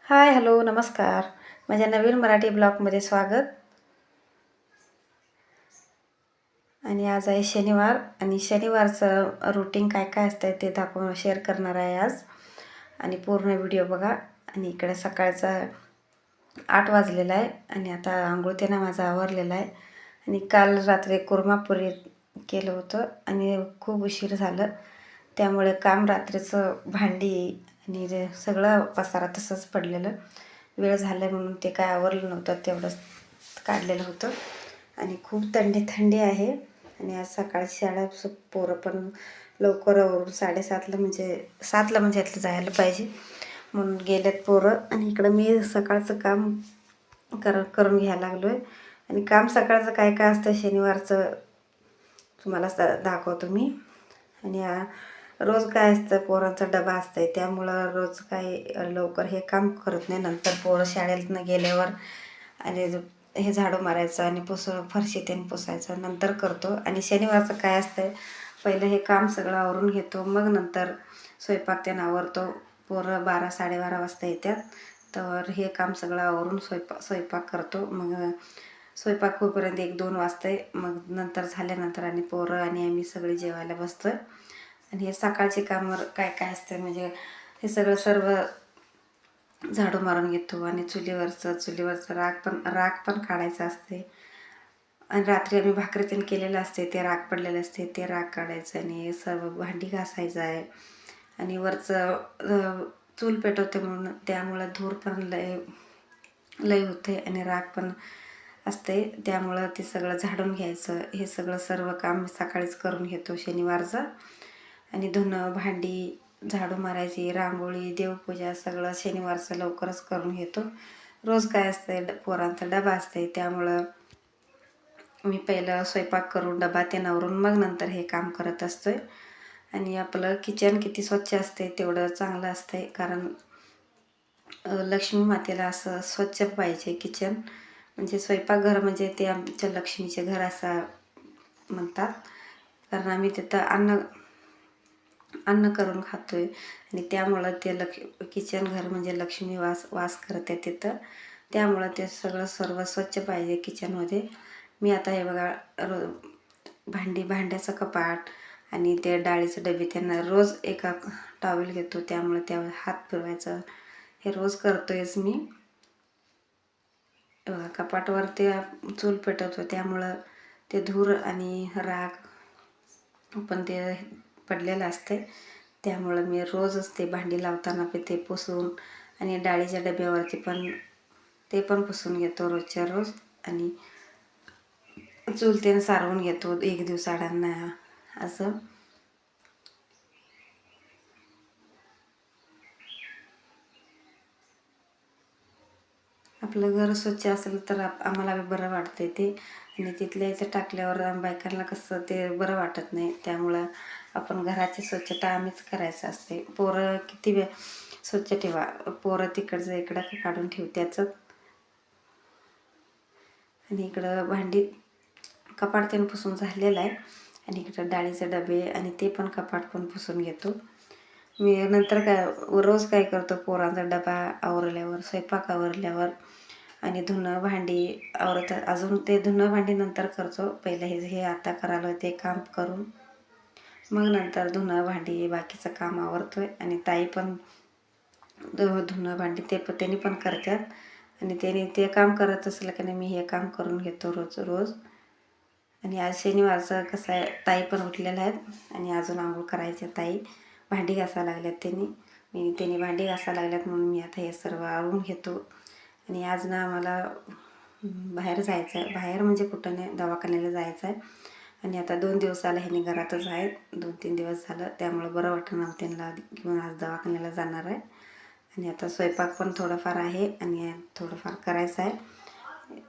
हाय, hello, नमस्कार. माझ्या नवीन मराठी ब्लॉगमध्ये स्वागत. आणि आज आहे शनिवार आणि शनिवारचं रुटीन काय काय असतं ते दाखवून शेअर करणार आहे आज. आणि पूर्ण व्हिडिओ बघा. आणि इकडे सकाळचा 8 वाजलेला आहे आणि आता आंघोळ त्यानं माझा आवरलेला आहे. आणि काल रात्री कुर्मापुरी केलं होतं आणि खूप उशीर झालं, त्यामुळे काम रात्रीचं भांडी आणि जे सगळं पसारा तसंच पडलेलं. वेळ झाला म्हणून ते काय आवरलं नव्हतं, तेवढंच काढलेलं होतं. आणि खूप थंडी आहे. आणि आज सकाळची शाळा पोरं पण लवकर आवरून 7:30ला म्हणजे 7ला म्हणजे यातलं जायला पाहिजे म्हणून गेलेत पोरं. आणि इकडं मी सकाळचं काम करून घ्यायला लागलो आहे. आणि काम सकाळचं काय काय असतं शनिवारचं तुम्हाला दाखवतो मी. आणि रोज काय असतं, पोरांचा डबा असतं, त्यामुळं रोज काय लवकर हे काम करत नाही. नंतर पोरं शाळेतनं गेल्यावर आणि हे झाडू मारायचं आणि फरशी त्याने पुसायचं नंतर करतो. आणि शनिवारचं काय असतं, पहिलं हे काम सगळं आवरून घेतो, मग नंतर स्वयंपाक त्यानं आवरतो. पोरं 12-12:30 वाजता येतात, तर हे काम सगळं आवरून स्वयंपाक करतो. मग स्वयंपाक होईपर्यंत 1-2 वाजते. मग नंतर झाल्यानंतर आणि पोरं आणि आम्ही सगळे जेवायला बसतो. आणि हे सकाळचे कामावर काय काय असतं म्हणजे हे सर्व झाडू मारून घेतो. आणि चुलीवरचं राख पण काढायचं असते. आणि रात्री आम्ही भाकरी तेन केलेलं असते, ते राख पडलेलं असते, ते राख काढायचं आणि सर्व भांडी घासायचं आहे. आणि वरचं चूल पेटवते म्हणून त्यामुळं धूर पण लय होते आणि राख पण असते, त्यामुळं ते सगळं झाडून घ्यायचं. हे सर्व काम मी सकाळीच करून घेतो शनिवारचं. आणि धुणं भांडी झाडू मारायची, रांगोळी, देवपूजा सगळं शनिवारचं लवकरच करून घेतो. रोज काय असते, पोरांचा डबा असते, त्यामुळं मी पहिलं स्वयंपाक करून डबा ते नवरून मग नंतर हे काम करत असतो. आणि आपलं किचन किती स्वच्छ असते तेवढं चांगलं असते, कारण लक्ष्मी मातेला असं स्वच्छ पाहिजे किचन. म्हणजे स्वयंपाकघर म्हणजे ते आमच्या लक्ष्मीचे घर असं म्हणतात, कारण आम्ही तिथं अन्न करून खातोय. आणि त्यामुळं ते किचन घर म्हणजे लक्ष्मी वास करते तिथं, त्यामुळं ते सर्व स्वच्छ पाहिजे किचनमध्ये. मी आता हे बघा भांड्याचं कपाट आणि ते डाळीचं डबे त्यांना रोज एका टॉवेल घेतो, त्यामुळे त्यावर हात फिरवायचं हे रोज करतोयच मी. कपाटावर ते चूल पेटवतो, त्यामुळं ते धूर आणि राख पण ते पडलेलं असते, त्यामुळं मी रोजच ते भांडी लावताना ते पुसून आणि डाळीच्या डब्यावरती पण ते पण पुसून घेतो रोजच्या रोज. आणि चूल त्यानं सारवून घेतो 1 दिवसाआडांना असं. आपलं घर स्वच्छ असेल तर आम्हाला बरं वाटतं ते. आणि तिथल्या इथं टाकल्यावर बायकांना कसं ते बरं वाटत नाही, त्यामुळं आपण घराची स्वच्छता आम्हीच करायचं असते. पोरं किती वेळ स्वच्छ ठेवा, पोरं तिकडचं इकडं काढून ठेवत्याच. आणि इकडं भांडी कपाट त्यानं पुसून झालेलं आहे. आणि इकडं डाळीचे डबे आणि ते पण कपाट पण पुसून घेतो मी. नंतर काय रोज काय करतो, पोरांचा डबा आवरल्यावर स्वयंपाक आवरल्यावर आणि धुणं भांडी अजून ते धुणं भांडी नंतर करतो. पहिलं हे आता करायला ते काम करून मग नंतर धुणं भांडी बाकीचं काम आवरतोय. आणि ताई पण धुणं भांडी त्यांनी पण करतात. आणि ते काम करत असलं की नाही मी हे काम करून घेतो रोज. आणि आज शनिवारचं कसं आहे, ताई पण उठलेल्या आहेत आणि अजून आंघोळ करायचे. ताई भांडी घासायला लागल्यात, त्यांनी भांडी घासायला लागल्यात म्हणून मी आता हे सर्व आवरून घेतो. आणि आज ना आम्हाला बाहेर जायचं आहे, बाहेर म्हणजे कुठं नाही, दवाखान्याला जायचं आहे. आणि आता 2 दिवसाला ह्यांनी घरातच आहेत, 2-3 दिवस झालं, त्यामुळं बरं वाटतं ना, त्यांना घेऊन आज दवाखान्याला जाणार आहे. आणि आता स्वयंपाक पण थोडंफार आहे आणि थोडंफार करायचं आहे.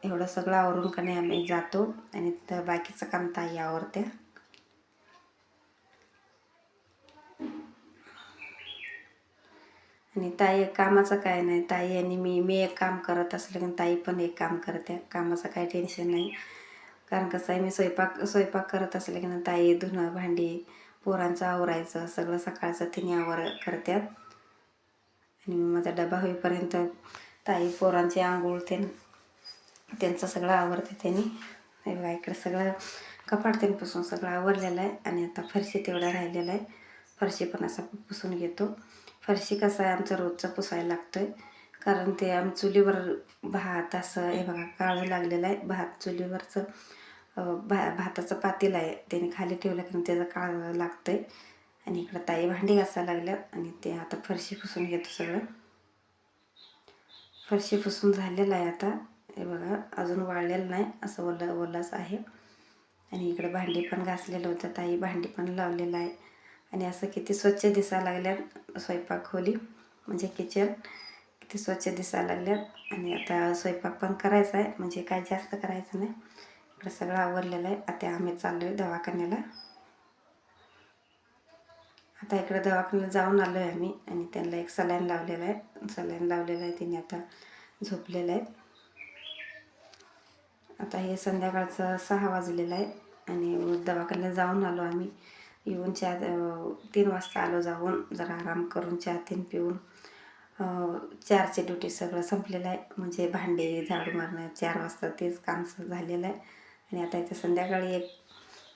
एवढं सगळं आवरून का नाही आम्ही जातो. आणि तर बाकीचं काम ताई आवरते. आणि ताई कामाचं काय नाही, ताई आणि मी एक काम करत असलं की ताई पण एक काम करते, कामाचं काही टेन्शन नाही. कारण कसं आहे, मी स्वयंपाक करत असले की ना ताई धुणं भांडी पोरांचं आवरायचं सगळं सकाळचं तिने करतात. आणि माझा डबा होईपर्यंत ताई पोरांची आंघोळ त्यांचं सगळं आवरते त्यांनी. हे बघा इकडे सगळं कपाट त्यांपासून सगळं आवरलेलं आहे. आणि आता फरशी तेवढा राहिलेला आहे. फरशी पण असा पुसून घेतो. फरशी कसं आहे आमचं रोजचं पुसायला लागतं आहे, कारण ते चुलीवर भात असं हे बघा काळं लागलेलं आहे. भात चुलीवरचं भाताचं पातेलं आहे, त्याने खाली ठेवलं की त्याचं काळं लागतं आहे. आणि इकडं ताई भांडी घासायला लागल्यात आणि ते आता फरशी पुसून घेतो सगळं. फरशी पुसून झालेलं आहे आता. हे बघा अजून वाळलेलं नाही, असं ओलंच आहे. आणि इकडं भांडी पण घासलेलं होतं, ताई भांडी पण लावलेलं आहे. आणि असं किती स्वच्छ दिसायला लागल्यात स्वयंपाक खोली म्हणजे किचन किती स्वच्छ दिसायला लागल्यात. आणि आता स्वयंपाक पण करायचा आहे, म्हणजे काय जास्त करायचं नाही. इकडं सगळं आवरलेलं आहे. आता आम्ही चाललो आहे दवाखान्याला. आता इकडं दवाखान्याला जाऊन आलो आहे आम्ही. आणि त्यांना एक सलाईन लावलेला आहे. तिने आता झोपलेलं आहे. आता हे संध्याकाळचं 6 वाजलेलं आहे. आणि दवाखान्याला जाऊन आलो आम्ही. येऊन चहा 3 वाजता आलो जाऊन, जरा आराम करून चहा 3 पिऊन 4ची ड्युटी सगळं संपलेलं आहे. म्हणजे भांडे झाडू मारणं 4 वाजता तेच काम झालेलं आहे. आणि आता इथं संध्याकाळी एक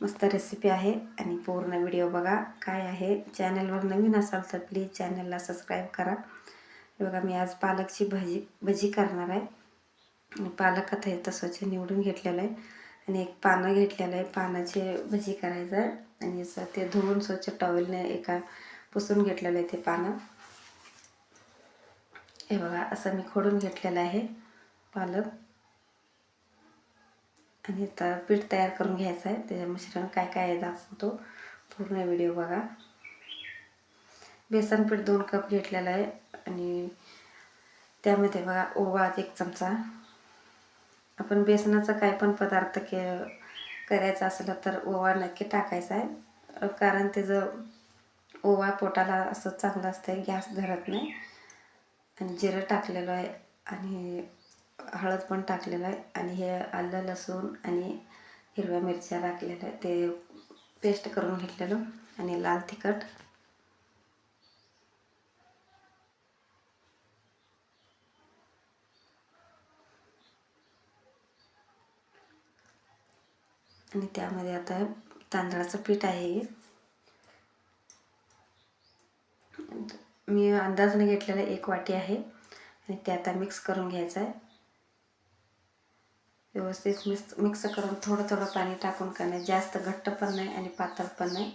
मस्त रेसिपी आहे आणि पूर्ण व्हिडिओ बघा. काय आहे, चॅनलवर नवीन असाल तर प्लीज चॅनलला सबस्क्राईब करा. बघा मी आज पालकची भजी करणार आहे. आणि पालक आता इथं स्वच्छ निवडून घेतलेलं आहे. आणि एक पानं घेतलेलं आहे, पानाची भजी करायचं आहे. आणि असं ते धुवून स्वच्छ टॉवेलने एका पुसून घेतलेलं आहे ते पानं. हे बघा असं मी खोडून घेतलेलं आहे पालक. आणि आता पीठ तयार करून घ्यायचं आहे. त्याचं मिश्रण काय काय आहे दाखवतो, पूर्ण व्हिडिओ बघा. बेसन पीठ 2 कप घेतलेलं आहे. आणि त्यामध्ये बघा ओवा 1 चमचा. आपण बेसनाचा काय पण पदार्थ करायचा असलं तर ओवा नक्की टाकायचा आहे, कारण त्याचं ओवा पोटाला असं चांगलं असतं, गॅस धरत नाही. आणि जिरं टाकलेलं आहे आणि हळद पण टाकलेलं आहे. आणि हे आलं लसूण आणि हिरव्या मिरच्या टाकलेल्या आहे, ते पेस्ट करून घेतलेलं. आणि लाल तिखट. आणि त्यामध्ये आता तांदळाचं पीठ आहे. मी अंदाजाने घेतलेला 1 वाटी आहे. आणि ते आता मिक्स करून घ्यायचं आहे. व्यवस्थित मिक्स करून थोडं पाणी टाकून करणे, जास्त घट्ट पण नाही आणि पातळ पण नाही,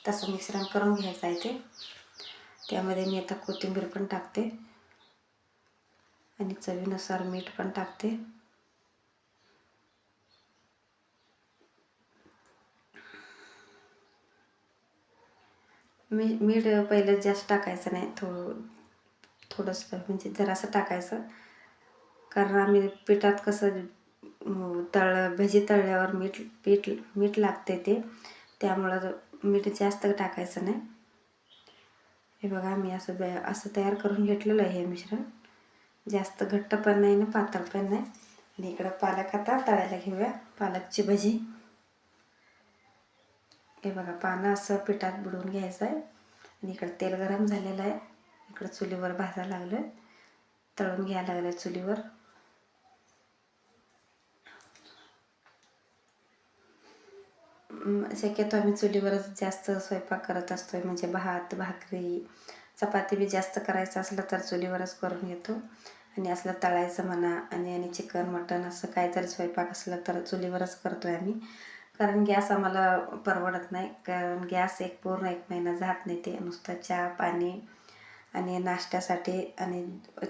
तसं मिश्रण करून घ्यायचं आहे ते. त्यामध्ये मी आता कोथिंबीर पण टाकते आणि चवीनुसार मीठ पण टाकते. मीठ पहिलं जास्त टाकायचं नाही, थोडंसं म्हणजे जरासं टाकायचं, कारण आम्ही पिठात कसं भजी तळल्यावर मीठ लागते ते, त्यामुळं मीठ जास्त टाकायचं नाही. हे बघा मी असं तयार करून घेतलेलं आहे हे मिश्रण. जास्त घट्ट पण नाही ना पातळ पण नाही. आणि इकडं पालक आता तळायला घेऊया, पालकची भजी. हे बघा पानं असं पिठात बुडवून घ्यायचं आहे. आणि इकडं तेल गरम झालेलं आहे, इकडं चुलीवर भाजायला लागलं, तळून घ्यायला लागलं चुलीवर. शक्यतो आम्ही चुलीवरच जास्त स्वयंपाक करत असतो, म्हणजे भात भाकरी चपाती बी जास्त करायचं असलं तर चुलीवरच करून घेतो. आणि असलं तळायचं म्हणा आणि चिकन मटण असं काहीतरी स्वयंपाक असलं तर चुलीवरच करतो आहे आम्ही, कारण गॅस आम्हाला परवडत नाही. कारण गॅस पूर्ण 1 महिना जात नाही, ते नुसतं चहा पाणी आणि नाश्त्यासाठी. आणि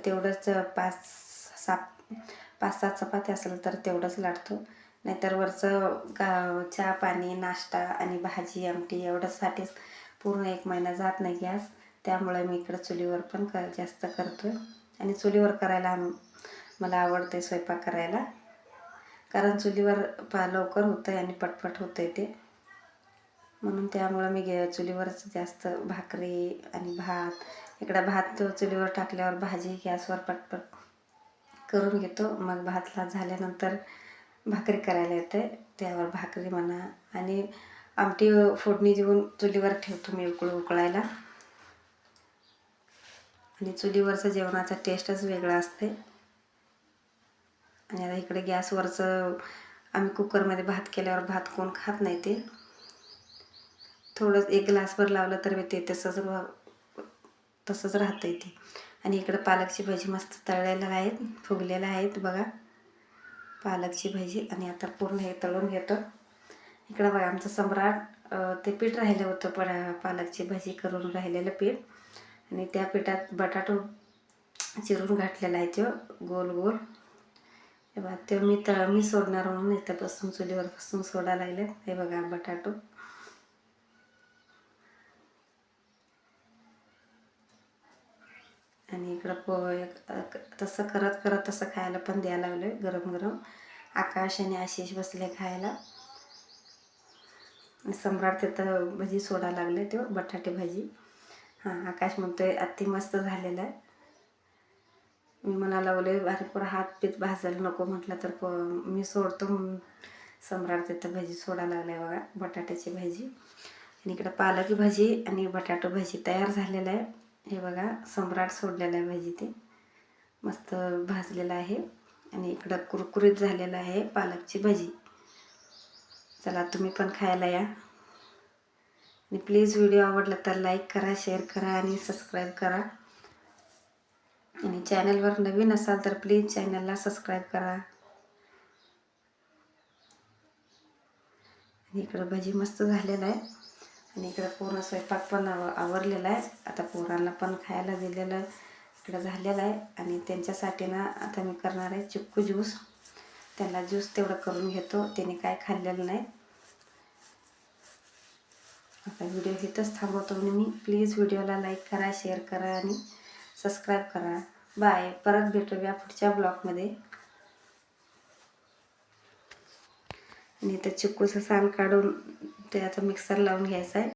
तेवढंच 5-7 चपाती असेल तर तेवढंच लाटतो, नाहीतर वरचं चहा पाणी नाश्ता आणि भाजी आमटी एवढ्यासाठीच पूर्ण 1 महिना जात नाही गॅस. त्यामुळे मी इकडं चुलीवर पण जास्त करतो आहे. आणि चुलीवर करायला मला आवडतं आहे स्वयंपाक करायला, कारण चुलीवर लवकर होतं आहे आणि पटपट होतं आहे ते, म्हणून त्यामुळं मी चुलीवरच जास्त भाकरी आणि भात. इकडं भात चुलीवर टाकल्यावर भाजी गॅसवर पटपट करून घेतो, मग भातला झाल्यानंतर भाकरी करायला येते, त्यावर भाकरी म्हणा. आणि आमटी फोडणी देऊन चुलीवर ठेवतो मी उकळायला. आणि चुलीवरचं जेवणाचा टेस्टच वेगळा असते. आणि आता इकडे गॅसवरचं आम्ही कुकरमध्ये भात केल्यावर भात कोण खात नाही, ते थोडं एक ग्लासभर लावलं तर ते तसंच राहतं ते. आणि इकडं पालकची भाजी मस्त तळलेल्या आहेत, फुगलेल्या आहेत बघा पालकची भाजी. आणि आता पूर्ण हे तळून घेतो. इकडं बघा आमचं सम्राट ते पीठ राहिलं होतं, पालकची भाजी करून राहिलेलं पीठ, आणि त्या पिठात बटाटो चिरून घातलेला आहे तो गोल गोल. हे बघा ते मी सोडणार म्हणून इथं बसून चुलीवर बसून सोडायला लागले. हे बघा बटाटो. आणि इकडं तसं करत करत तसं खायला पण द्यायला लागलं आहे गरम गरम. आकाश आणि आशिष बसले खायला. सम्राट तिथं भाजी सोडायला लागले, तो बटाटे भाजी. हां, आकाश म्हणतोय अति मस्त झालेलं आहे. मी म्हणायला लागले भरपूर हात पीत भाजायला नको म्हटलं तर मी सोडतो म्हणून सम्राट तिथं भाजी सोडायला लागलाय बघा बटाट्याची भाजी. आणि इकडं पालकी भाजी आणि बटाटो भाजी तयार झालेलं आहे. हे बघा सम्राट सोडलेलं आहे भाजी, ते मस्त भाजलेलं आहे. आणि इकडं कुरकुरीत झालेलं आहे पालकची भाजी. चला तुम्ही पण खायला या. आणि प्लीज व्हिडिओ आवडला तर लाईक करा, शेअर करा आणि सबस्क्राईब करा. आणि चॅनलवर नवीन असाल तर प्लीज चॅनलला सबस्क्राईब करा. आणि इकडं भाजी मस्त झालेलं आहे. आणि इकडं पूर्ण स्वयंपाक पण आवरलेला आहे. आता पोरांना पण खायला दिलेलं इकडं झालेलं आहे. आणि त्यांच्यासाठी ना आता मी करणार आहे चिक्कू ज्यूस. त्यांना ज्यूस तेवढं करून घेतो, त्याने काय खाल्लेलं नाही. आता व्हिडिओ इथंच थांबवतो आणि मी प्लीज व्हिडिओला लाईक करा, शेअर करा आणि सबस्क्राईब करा. बाय. परत भेटूया पुढच्या ब्लॉगमध्ये. आणि इथं चिक्कूचं साल काढून ते आता मिक्सर लावून घ्यायचं आहे.